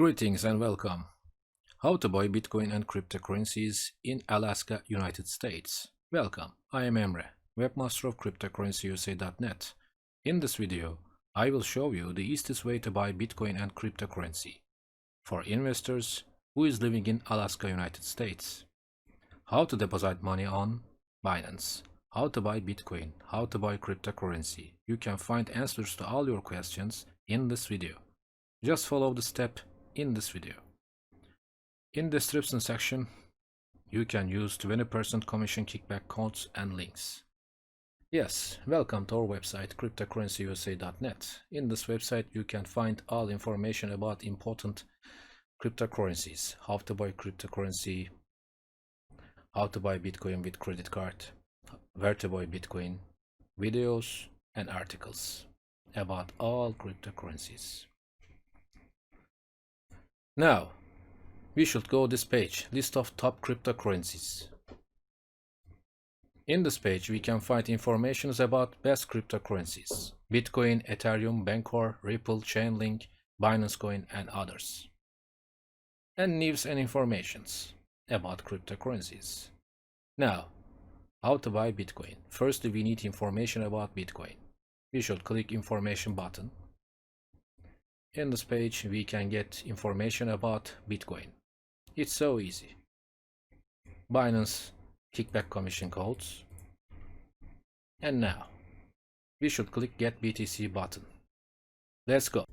Greetings and welcome. How to buy Bitcoin and cryptocurrencies in Alaska, United States. Welcome, I am Emre, webmaster of Cryptocurrencies.net. In this video, I will show you the easiest way to buy Bitcoin and cryptocurrency for investors who is living in Alaska, United States. How to deposit money on Binance. How to buy Bitcoin. How to buy cryptocurrency. You can find answers to all your questions in this video. Just follow the step in this video. In the description section, you can use 20% commission kickback codes and links. Yes, welcome to our website cryptocurrencies.net. In this website, you can find all information about important cryptocurrencies, how to buy cryptocurrency, how to buy Bitcoin with credit card, where to buy Bitcoin, videos and articles about all cryptocurrencies. Now, we should go this page, list of top cryptocurrencies. In this page, we can find information about best cryptocurrencies, Bitcoin, Ethereum, Bancor, Ripple, Chainlink, Binance Coin, and others. And news and informations about cryptocurrencies. Now, how to buy Bitcoin. Firstly, we need information about Bitcoin. We should click information button. In this page, we can get information about Bitcoin. It's so easy. Binance kickback commission codes. And now, we should click Get BTC button. Let's go.